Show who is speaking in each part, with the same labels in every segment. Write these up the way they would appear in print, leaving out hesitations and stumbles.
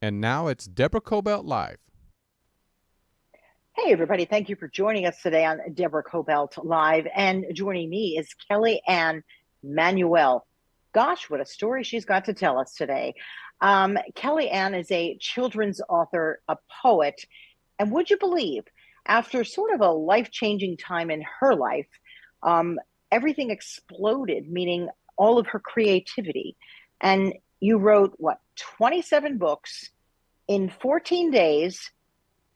Speaker 1: And now it's Deborah Kobylt Live.
Speaker 2: Hey, everybody. Thank you for joining us today on Deborah Kobylt Live. And joining me is Kelly Anne Manuel. Gosh, what a story she's got to tell us today. Kelly Anne is a children's author, a poet. And would you believe, after sort of a life changing time in her life, um, everything exploded, meaning all of her creativity. And you wrote, what, 27 books in 14 days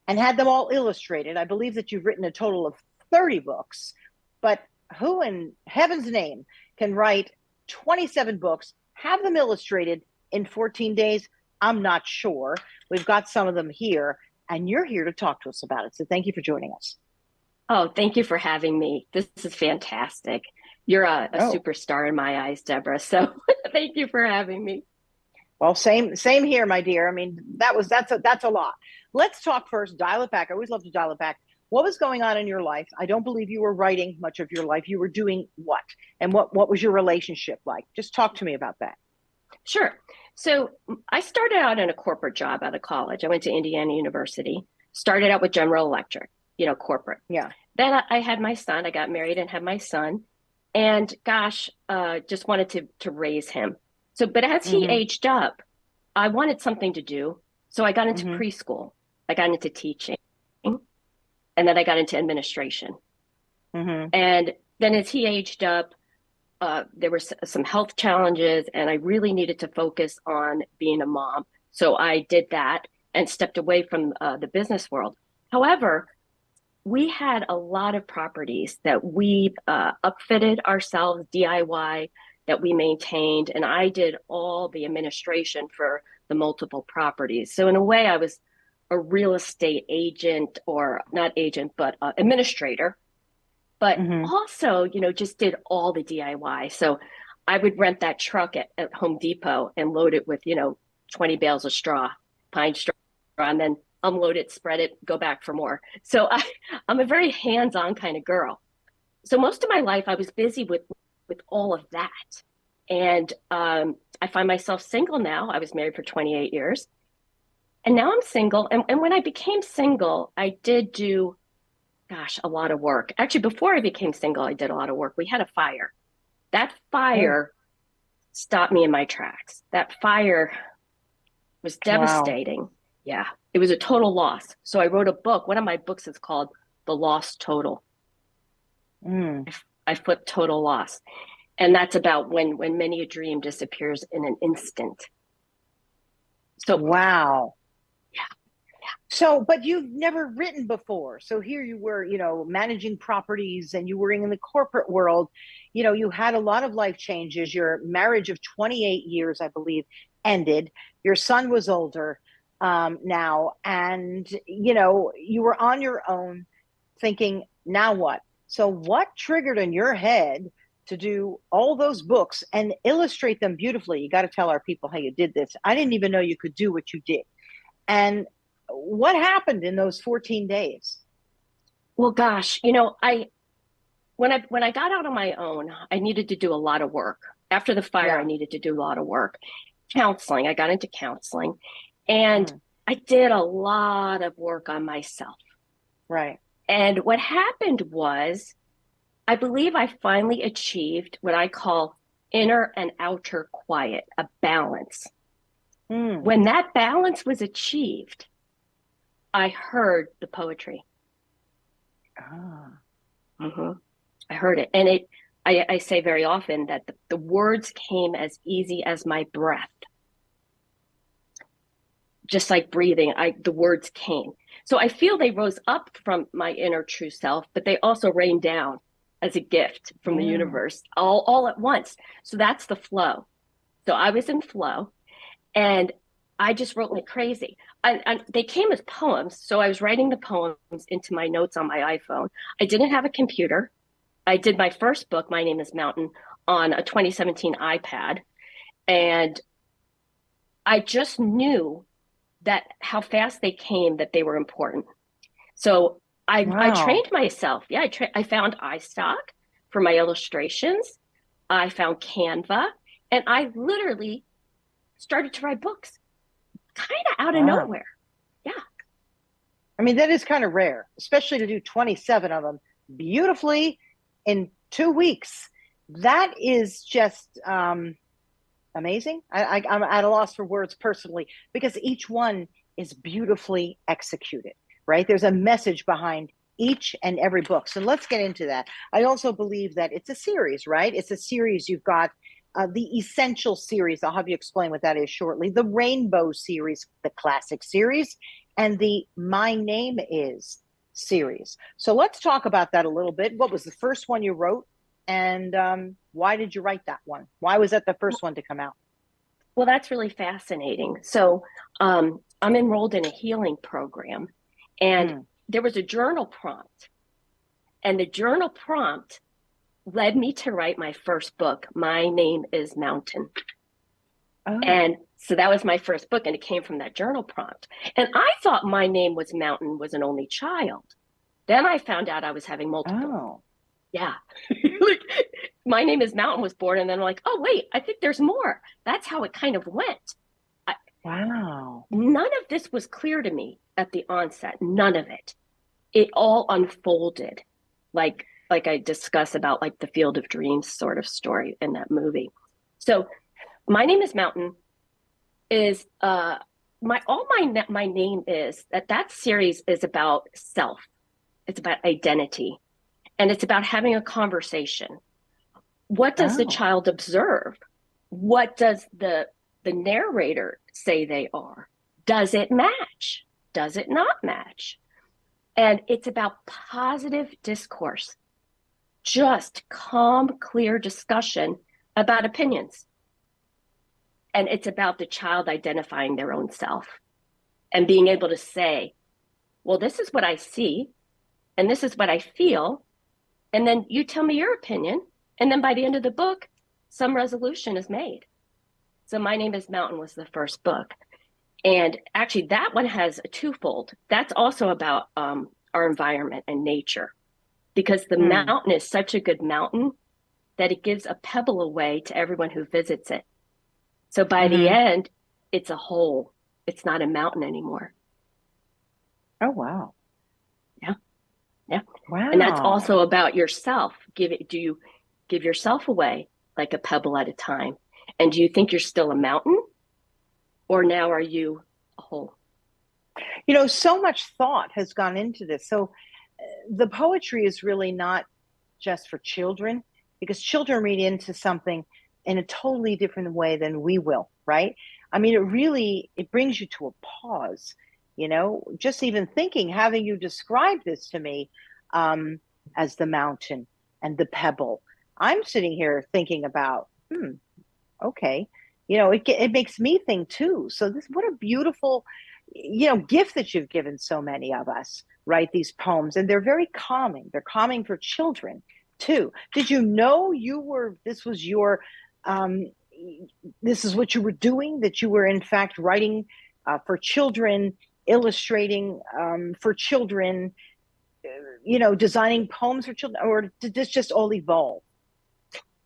Speaker 2: and had them all illustrated. I believe that you've written a total of 30 books, but who in heaven's name can write 27 books, have them illustrated in 14 days? I'm not sure. We've got some of them here, and you're here to talk to us about it. So thank you for joining us.
Speaker 3: Oh, thank you for having me. This is fantastic. You're a
Speaker 2: Oh,
Speaker 3: superstar in my eyes, Deborah. So thank you for having me.
Speaker 2: well, same here, my dear. I mean, that's a lot. Let's talk first. Dial it back. I always love to dial it back. What was going on in your life? I don't believe you were writing much of your life. You were doing what? And what was your relationship like? Just talk to me about that.
Speaker 3: Sure. So I started out in a corporate job out of college. I went to Indiana University, started out with General Electric, corporate.
Speaker 2: Yeah.
Speaker 3: Then I had my son. I got married and had my son. And gosh, just wanted to raise him. So, but as he
Speaker 2: Mm-hmm.
Speaker 3: aged up, I wanted something to do. So I got into
Speaker 2: Mm-hmm.
Speaker 3: preschool. I got into teaching. And then I got into administration.
Speaker 2: Mm-hmm.
Speaker 3: And then as he aged up, there were some health challenges, and I really needed to focus on being a mom. So I did that and stepped away from the business world. However, we had a lot of properties that we upfitted ourselves, DIY, that we maintained, and I did all the administration for the multiple properties. So in a way, I was a real estate agent, or not agent, but administrator, but
Speaker 2: Mm-hmm.
Speaker 3: also, just did all the DIY. So I would rent that truck at Home Depot and load it with, 20 bales of straw, pine straw, and then unload it, spread it, go back for more. So I'm a very hands-on kind of girl. So most of my life I was busy with all of that. And I find myself single now. I was married for 28 years. And now I'm single. And when I became single, I did do, gosh, a lot of work. Actually, before I became single, I did a lot of work. We had a fire. That
Speaker 2: Oh,
Speaker 3: fire stopped me in my tracks. That fire was
Speaker 2: wow.
Speaker 3: devastating. Yeah, it was a total loss. So I wrote a book. One of my books is called The Lost Total.
Speaker 2: Mm.
Speaker 3: I flipped total loss. And that's about when many a dream disappears in an instant. So
Speaker 2: Wow.
Speaker 3: yeah,
Speaker 2: So, but you've never written before. So here you were, managing properties and you were in the corporate world. You had a lot of life changes. Your marriage of 28 years, I believe, ended. Your son was older now. And, you were on your own thinking, now what? So, what triggered in your head to do all those books and illustrate them beautifully? You got to tell our people how you did this. I didn't even know you could do what you did. And what happened in those 14 days?
Speaker 3: well, gosh, I when I got out on my own, I needed to do a lot of work. After the fire, I
Speaker 2: Yeah.
Speaker 3: needed to do a lot of work. Counseling, I got into counseling, and
Speaker 2: Mm,
Speaker 3: I did a lot of work on myself.
Speaker 2: right.
Speaker 3: And what happened was, I believe I finally achieved what I call inner and outer quiet, a balance.
Speaker 2: Mm.
Speaker 3: When that balance was achieved, I heard the poetry.
Speaker 2: Ah.
Speaker 3: hmm I heard it. And I say very often that the words came as easy as my breath, just like breathing. The words came. So I feel they rose up from my inner true self, but they also rained down as a gift from the
Speaker 2: Yeah.
Speaker 3: universe all at once. So that's the flow. So I was in flow, and I just wrote like crazy. And they came as poems. So I was writing the poems into my notes on my iPhone. I didn't have a computer. I did my first book, My Name is Mountain, on a 2017 iPad. And I just knew that how fast they came, that they were important. So I
Speaker 2: Wow.
Speaker 3: trained myself. Yeah, I found iStock for my illustrations. I found Canva, and I literally started to write books. kind of out of
Speaker 2: Wow.
Speaker 3: nowhere. Yeah.
Speaker 2: I mean, that is kind of rare, especially to do 27 of them beautifully in 2 weeks. That is just amazing. I'm at a loss for words personally because each one is beautifully executed, right? There's a message behind each and every book. So let's get into that. I also believe that it's a series, right? It's a series. You've got the Essential series. I'll have you explain what that is shortly. The Rainbow series, the Classic series, and the My Name Is series. So let's talk about that a little bit. What was the first one you wrote? And why did you write that one? Why was that the first one to come out?
Speaker 3: Well, that's really fascinating. So I'm enrolled in a healing program, and there was a journal prompt. And the journal prompt led me to write my first book, My Name is Mountain.
Speaker 2: Oh.
Speaker 3: And so that was my first book, and it came from that journal prompt. And I thought My Name was Mountain was an only child. Then I found out I was having multiple.
Speaker 2: Oh.
Speaker 3: Yeah. Like, My Name is Mountain was born, and then I'm like, oh, wait, I think there's more. That's how it kind of went.
Speaker 2: Wow.
Speaker 3: None of this was clear to me at the onset. None of it. It all unfolded like I discuss about like the Field of Dreams sort of story in that movie. So My Name is Mountain is my name is that series is about self. It's about identity, and it's about having a conversation. What does the child observe? What does the narrator say they are? Does it match? Does it not match? And it's about positive discourse, just calm, clear discussion about opinions. And it's about the child identifying their own self and being able to say, well, this is what I see, and this is what I feel. And then you tell me your opinion. And then by the end of the book, some resolution is made. So My Name is Mountain was the first book. And actually, that one has a twofold. That's also about our environment and nature, because the mountain is such a good mountain that it gives a pebble away to everyone who visits it. So by the end, it's a hole. It's not a mountain anymore.
Speaker 2: Oh, wow.
Speaker 3: Yeah. Yeah.
Speaker 2: Wow.
Speaker 3: And that's also about yourself. Do you give yourself away like a pebble at a time? And do you think you're still a mountain? Or now are you a hole?
Speaker 2: You know, so much thought has gone into this. So the poetry is really not just for children, because children read into something in a totally different way than we will, right? I mean, it brings you to a pause, you know, just even thinking, having you describe this to me as the mountain and the pebble. I'm sitting here thinking about, okay, you know, it makes me think too. So what a beautiful, you know, gift that you've given so many of us, right? These poems, and they're very calming. They're calming for children too. Did you know this was your, this is what you were doing, that you were in fact writing for children, illustrating for children, you know, designing poems for children, or did this just all evolve?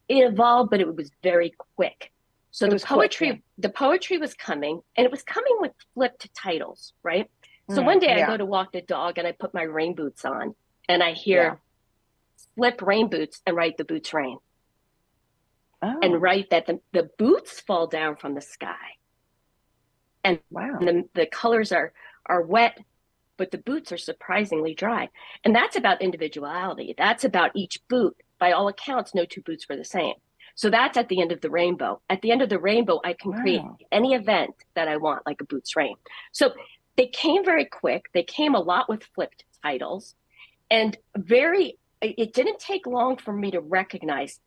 Speaker 3: It evolved, but it was very quick. So the poetry was coming, and it was coming with flipped titles, right? So one day I go to walk the dog, and I put my rain boots on, and I hear flip rain boots and write the boots rain. And write that the boots fall down from the sky. And the colors are wet, but the boots are surprisingly dry. And that's about individuality. That's about each boot. By all accounts, no two boots were the same. So that's at the end of the rainbow. At the end of the rainbow, I can create any event that I want, like a boots rain. So they came very quick. They came a lot with flipped titles. And it didn't take long for me to recognize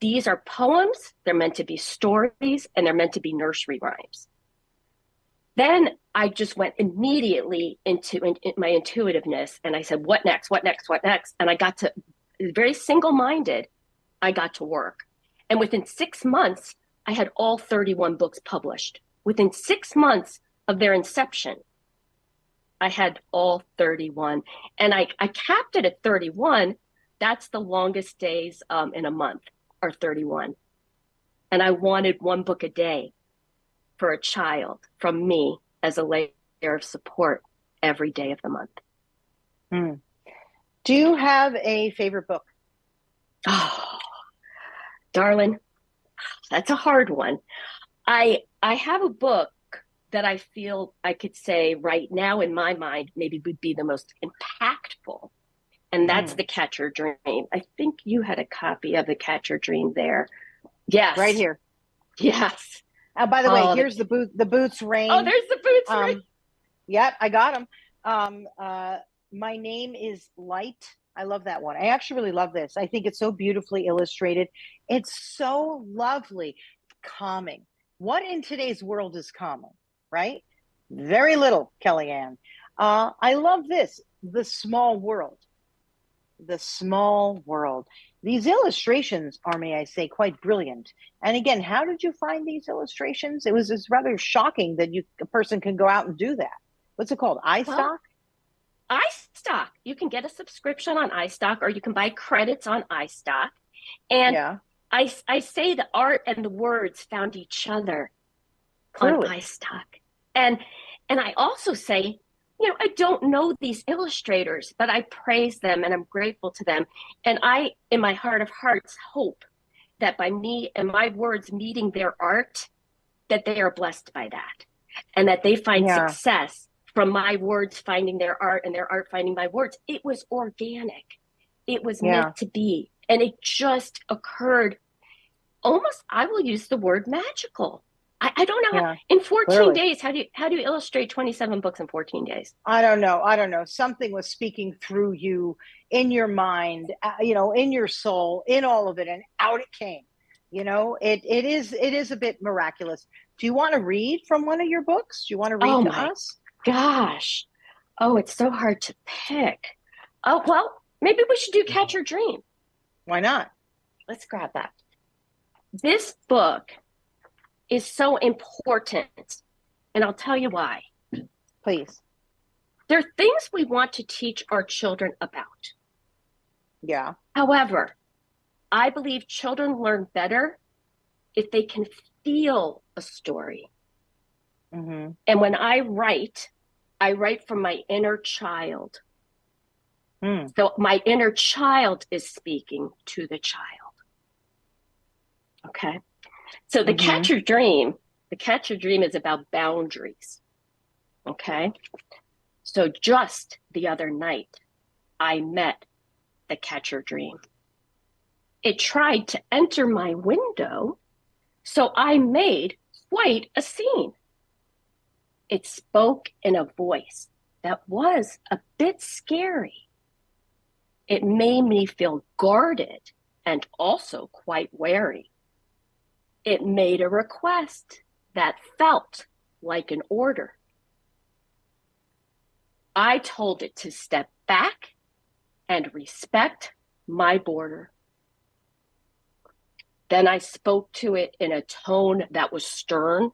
Speaker 3: these are poems, they're meant to be stories, and they're meant to be nursery rhymes. Then I just went immediately into my intuitiveness, and I said, what next, what next, what next? And I got to, very single-minded, I got to work. And within 6 months, I had all 31 books published. Within 6 months of their inception, I had all 31. And I capped it at 31. That's the longest days in a month, are 31. And I wanted one book a day for a child from me as a layer of support every day of the month.
Speaker 2: Hmm. Do you have a favorite book?
Speaker 3: Oh, darling, that's a hard one. I have a book that I feel I could say right now in my mind maybe would be the most impactful, and that's The Catcher Dream. I think you had a copy of The Catcher Dream there. Yes.
Speaker 2: Right here.
Speaker 3: Yes.
Speaker 2: By the way, here's the Boots Rain.
Speaker 3: Oh, there's the Boots Rain.
Speaker 2: Yep, I got them. My Name is Light. I love that one. I actually really love this. I think it's so beautifully illustrated. It's so lovely, calming. What in today's world is calming, right? Very little, Kelly Anne. I love this, The Small World. The Small World. These illustrations are, may I say, quite brilliant. And again, how did you find these illustrations? It's rather shocking that a person can go out and do that. What's it called? iStock?
Speaker 3: iStock. You can get a subscription on iStock, or you can buy credits on iStock. And yeah. I say the art and the words found each other on iStock. And I also say, I don't know these illustrators, but I praise them and I'm grateful to them. And I, in my heart of hearts, hope that by me and my words meeting their art, that they are blessed by that, and that they find success from my words finding their art and their art finding my words. It was organic. It was meant to be. And it just occurred almost, I will use the word magical. I don't know how, in 14 days, how do you illustrate 27 books in 14 days?
Speaker 2: I don't know. Something was speaking through you, in your mind, in your soul, in all of it, and out it came. It is a bit miraculous. Do you want to read from one of your books? Do you want to read to us?
Speaker 3: Gosh. Oh, it's so hard to pick. Oh, well, maybe we should do Catcher Dream.
Speaker 2: Why not?
Speaker 3: Let's grab that. This book is so important, and I'll tell you why.
Speaker 2: Please.
Speaker 3: There are things we want to teach our children about.
Speaker 2: Yeah.
Speaker 3: However, I believe children learn better if they can feel a story.
Speaker 2: Mm-hmm.
Speaker 3: And when I write from my inner child. So my inner child is speaking to the child. Okay. So the Catcher Dream is about boundaries. Okay. So just the other night, I met the Catcher Dream. It tried to enter my window, so I made quite a scene. It spoke in a voice that was a bit scary. It made me feel guarded and also quite wary. It made a request that felt like an order. I told it to step back and respect my border. Then I spoke to it in a tone that was stern.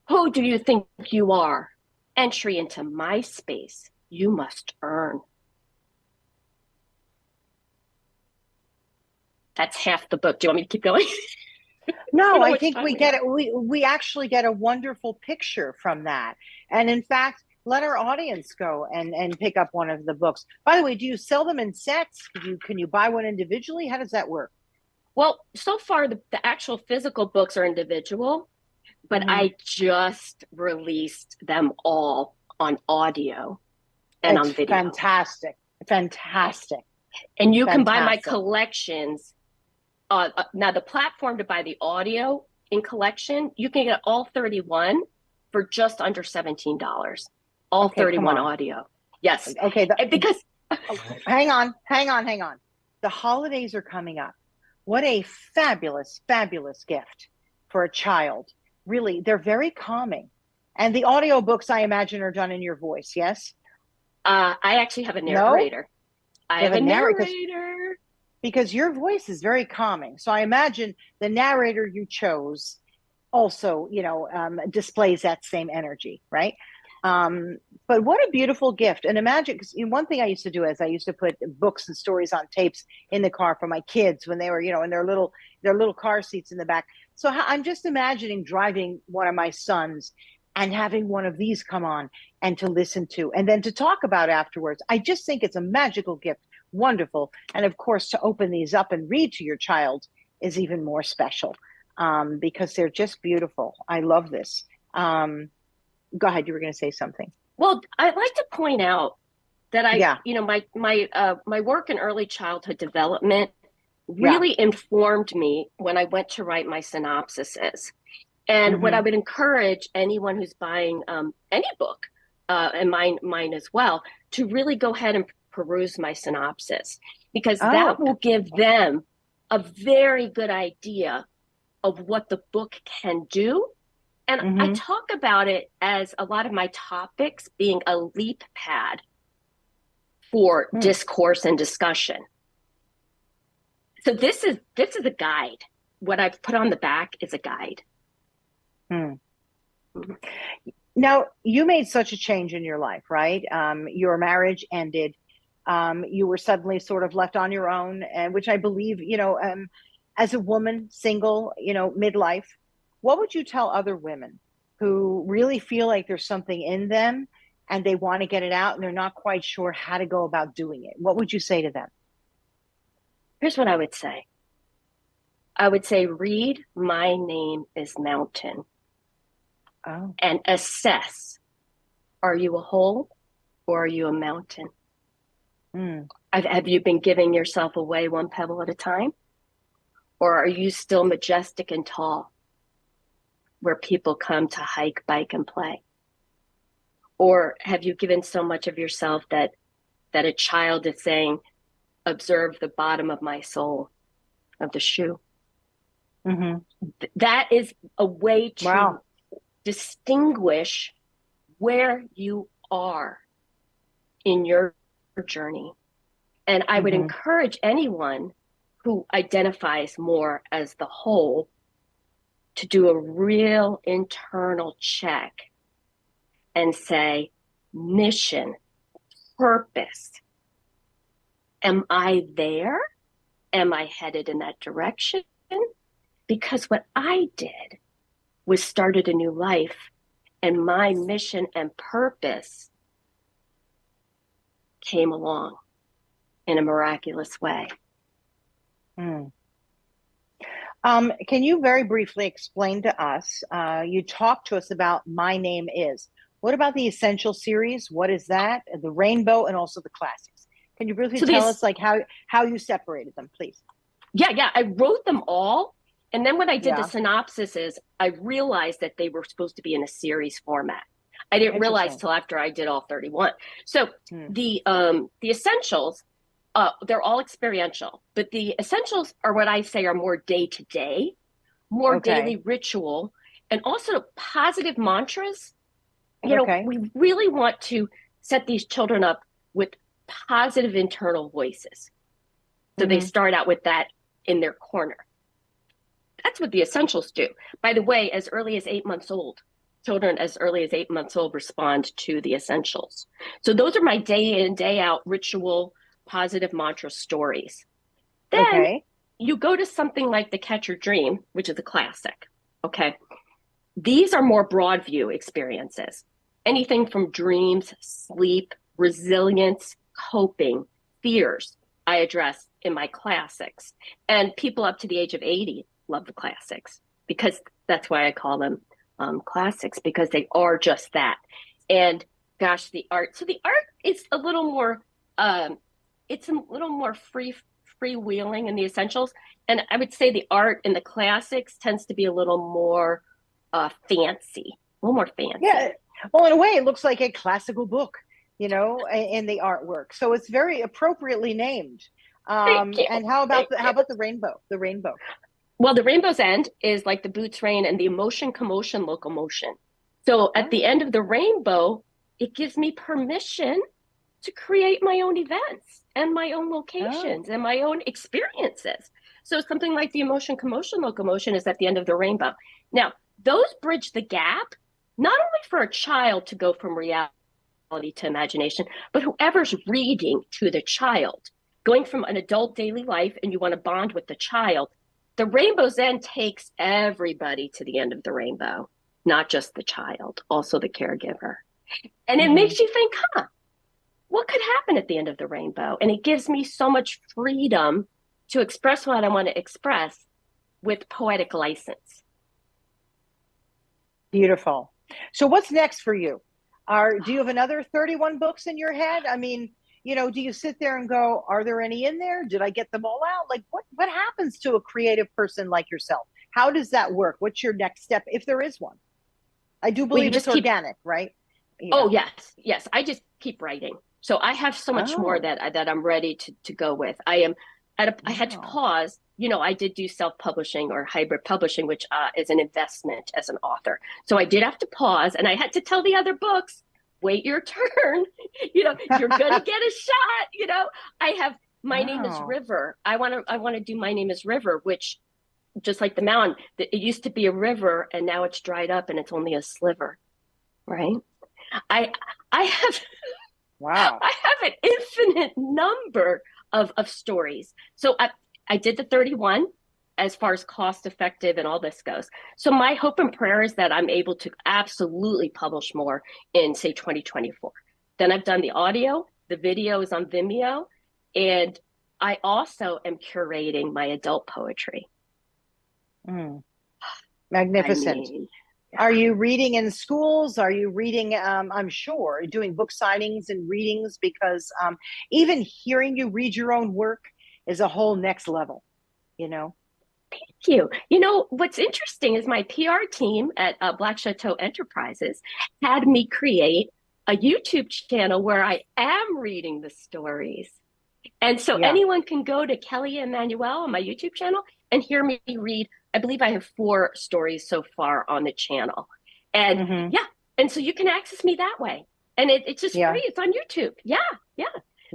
Speaker 3: Who do you think you are? Entry into my space you must earn. That's half the book. Do you want me to keep going?
Speaker 2: No, I think we get it. We actually get a wonderful picture from that. And in fact, let our audience go and pick up one of the books. By the way, do you sell them in sets? Can you buy one individually? How does that work?
Speaker 3: Well, so far the actual physical books are individual, but I just released them all on audio and on video.
Speaker 2: Fantastic.
Speaker 3: And you can buy my collections. Now, the platform to buy the audio in collection, you can get all 31 for just under $17. All 31 audio. Yes.
Speaker 2: Okay. Because hang on. The holidays are coming up. What a fabulous, fabulous gift for a child. Really, they're very calming. And the audio books, I imagine, are done in your voice, yes?
Speaker 3: I actually have a narrator.
Speaker 2: No?
Speaker 3: I have a narrator.
Speaker 2: Because your voice is very calming. So I imagine the narrator you chose also, displays that same energy, right? But what a beautiful gift. And imagine, because one thing I used to do is I used to put books and stories on tapes in the car for my kids when they were, in their little car seats in the back. So I'm just imagining driving one of my sons and having one of these come on and to listen to and then to talk about afterwards. I just think it's a magical gift. Wonderful. And of course, to open these up and read to your child is even more special because they're just beautiful. I love this. Go ahead. You were going to say something.
Speaker 3: Well, I'd like to point out that
Speaker 2: Yeah.
Speaker 3: my work in early childhood development really informed me when I went to write my synopsises. And what I would encourage anyone who's buying any book, and mine as well, to really go ahead and peruse my synopsis, because that will give them a very good idea of what the book can do. And I talk about it as a lot of my topics being a leap pad for discourse and discussion. So this is a guide. What I've put on the back is a guide.
Speaker 2: Now, you made such a change in your life, right? Your marriage ended. You were suddenly sort of left on your own, and which I believe, as a woman, single, midlife, what would you tell other women who really feel like there's something in them and they want to get it out and they're not quite sure how to go about doing it? What would you say to them?
Speaker 3: Here's what I would say. I would say, read My Name is Mountain. And assess, are you a hole or are you a mountain? Have you been giving yourself away one pebble at a time? Or are you still majestic and tall, where people come to hike, bike, and play? Or have you given so much of yourself that a child is saying, observe the bottom of my soul, of the shoe? That is a way to distinguish where you are in your journey. And I would encourage anyone who identifies more as the whole to do a real internal check and say, mission, purpose. Am I there? Am I headed in that direction? Because what I did was started a new life, and my mission and purpose came along in a miraculous way.
Speaker 2: Can you very briefly explain to us, you talked to us about My Name Is. What about the Essential series? What is that? The Rainbow and also the Classics. Can you briefly tell us like how you separated them, please?
Speaker 3: Yeah. I wrote them all. And then when I did the synopsises, I realized that they were supposed to be in a series format. I didn't realize till after I did all 31. So the essentials, they're all experiential, but the essentials are what I say are more day to day, more daily ritual, and also positive mantras. You know, we really want to set these children up with positive internal voices. So they start out with that in their corner. That's what the essentials do. By the way, as early as 8 months old, children as early as 8 months old respond to the essentials. So those are my day in, day out ritual, positive mantra stories. Then you go to something like The Catch Your Dream, which is a classic. These are more broad view experiences. Anything from dreams, sleep, resilience, coping, fears, I address in my classics. And people up to the age of 80 love the classics, because that's why I call them classics, because they are just that. And gosh, the art. So the art is a little more, it's a little more freewheeling in the essentials. And I would say the art in the classics tends to be a little more fancy, a little more fancy.
Speaker 2: Yeah. Well, in a way, it looks like a classical book, in the artwork. So it's very appropriately named. And how about the rainbow? The rainbow.
Speaker 3: Well, the rainbow's end is like the boots rain and the emotion, commotion, locomotion. So at the end of the rainbow, it gives me permission to create my own events and my own locations and my own experiences. So something like the emotion, commotion, locomotion is at the end of the rainbow. Now, those bridge the gap, not only for a child to go from reality to imagination, but whoever's reading to the child, going from an adult daily life and you want to bond with the child. The rainbow's end takes everybody to the end of the rainbow. not just the child, also the caregiver. And it
Speaker 2: Mm-hmm.
Speaker 3: makes you think, what could happen at the end of the rainbow? And it gives me so much freedom to express what I want to express with poetic license.
Speaker 2: Beautiful. So what's next for you? Do you have another 31 books in your head? I mean, do you sit there and go, are there any in there? Did I get them all out? Like what happens to a creative person like yourself? How does that work? What's your next step, if there is one? I do believe it's organic, right?
Speaker 3: Yeah. Oh, yes. I just keep writing. So I have so much more that I'm ready to go with. I had to pause. I did do self-publishing or hybrid publishing, which is an investment as an author. So I did have to pause, and I had to tell the other books, wait your turn. You're going to get a shot. I have My Name is River. I want to do My Name is River, which, just like the mountain, it used to be a river, and now it's dried up and it's only a sliver, right? I have I have an infinite number of stories. So I did the 31 as far as cost effective and all this goes. So my hope and prayer is that I'm able to absolutely publish more in, say, 2024. Then I've done the audio, the video is on Vimeo, and I also am curating my adult poetry.
Speaker 2: Magnificent. Are you reading in schools? Are you reading, I'm sure, doing book signings and readings? Because even hearing you read your own work is a whole next level,
Speaker 3: Thank you. What's interesting is my PR team at Black Chateau Enterprises had me create a YouTube channel where I am reading the stories. And so anyone can go to Kelly Anne Manuel on my YouTube channel and hear me read. I believe I have 4 stories so far on the channel. And and so you can access me that way. And it's just free. It's on YouTube. Yeah.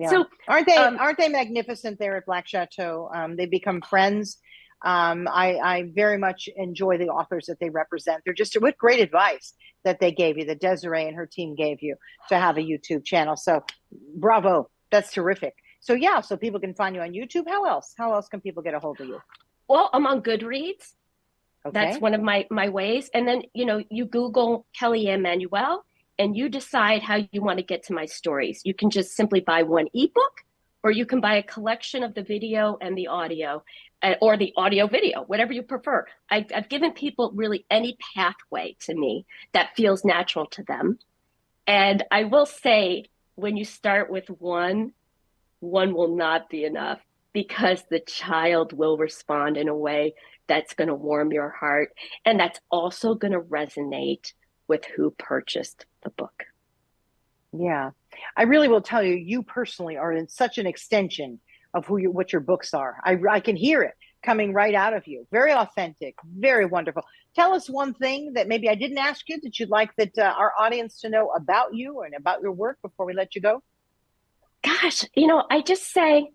Speaker 3: So
Speaker 2: aren't they magnificent there at Black Chateau? They become friends. I very much enjoy the authors that they represent. They're just with great advice that they gave you, that Desiree and her team gave you to have a YouTube channel. So bravo. That's terrific. So so people can find you on YouTube. How else can people get a hold of you?
Speaker 3: Well, I'm on Goodreads. Okay. That's one of my ways. And then, you Google Kelly Anne Manuel and you decide how you want to get to my stories. You can just simply buy one ebook, or you can buy a collection of the video and the audio, or the audio video, whatever you prefer. I've given people really any pathway to me that feels natural to them. And I will say, when you start with one will not be enough, because the child will respond in a way that's going to warm your heart. And that's also going to resonate with who purchased the book.
Speaker 2: Yeah. I really will tell you, you personally are in such an extension of what your books are. I can hear it coming right out of you. Very authentic, very wonderful. Tell us one thing that maybe I didn't ask you that you'd like that our audience to know about you and about your work before we let you go.
Speaker 3: Gosh, I just say,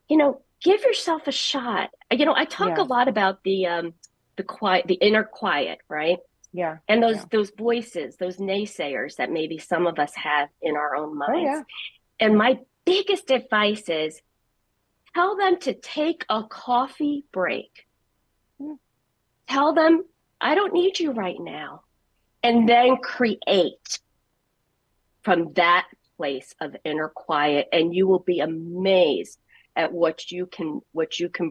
Speaker 3: give yourself a shot. I talk a lot about the quiet, the inner quiet, right?
Speaker 2: Yeah.
Speaker 3: And those voices, those naysayers that maybe some of us have in our own minds. And my biggest advice is, tell them to take a coffee break. Tell them, I don't need you right now. And then create from that place of inner quiet, and you will be amazed at what you can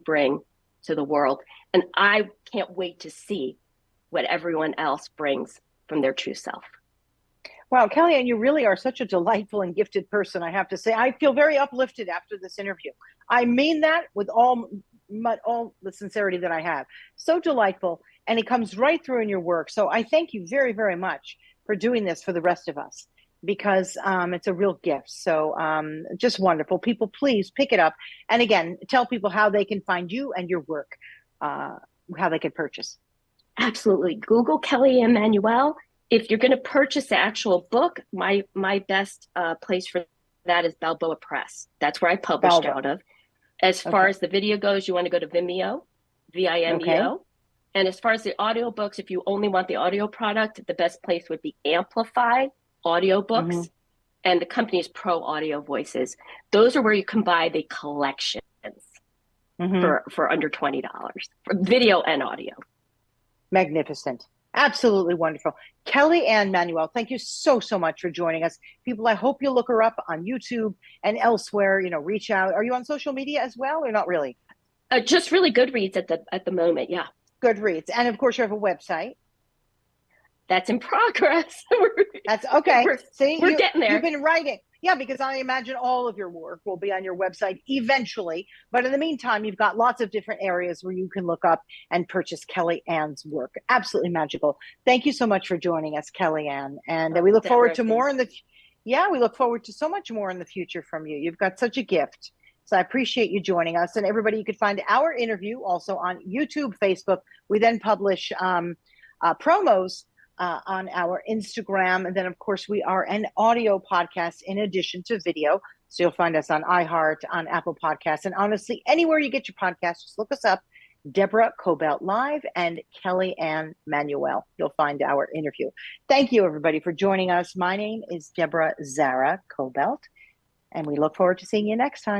Speaker 3: bring to the world. And I can't wait to see what everyone else brings from their true self.
Speaker 2: Wow, Kelly Anne, you really are such a delightful and gifted person, I have to say. I feel very uplifted after this interview. I mean that with all the sincerity that I have. So delightful, and it comes right through in your work. So I thank you very, very much for doing this for the rest of us, because it's a real gift. So just wonderful. People, please pick it up. And again, tell people how they can find you and your work, how they can purchase.
Speaker 3: Absolutely. Google Kelly Anne Manuel. If you're going to purchase the actual book, my best place for that is Balboa Press. That's where I published out of. As far as the video goes, you want to go to Vimeo, Vimeo. Okay. And as far as the audio books, if you only want the audio product, the best place would be Amplify Audiobooks, and the company is Pro Audio Voices. Those are where you can buy the collections for under $20 for video and audio.
Speaker 2: Magnificent. Absolutely wonderful. Kelly Anne Manuel, thank you so, so much for joining us. People, I hope you look her up on YouTube and elsewhere, reach out. Are you on social media as well or not really?
Speaker 3: Just really good reads at the moment. Yeah,
Speaker 2: Goodreads. And of course, you have a website.
Speaker 3: that's in progress.
Speaker 2: That's okay. See,
Speaker 3: we're getting there.
Speaker 2: You've been writing. Yeah, because I imagine all of your work will be on your website eventually. But in the meantime, you've got lots of different areas where you can look up and purchase Kelly Ann's work. Absolutely magical. Thank you so much for joining us, Kelly Anne. And we look forward to more we look forward to so much more in the future from you. You've got such a gift. So I appreciate you joining us. And everybody, you could find our interview also on YouTube, Facebook. We then publish promos on our Instagram. And then, of course, we are an audio podcast in addition to video. So you'll find us on iHeart, on Apple Podcasts, and honestly, anywhere you get your podcasts, just look us up, Deborah Kobylt Live and Kelly Anne Manuel. You'll find our interview. Thank you, everybody, for joining us. My name is Deborah Zara Kobylt, and we look forward to seeing you next time.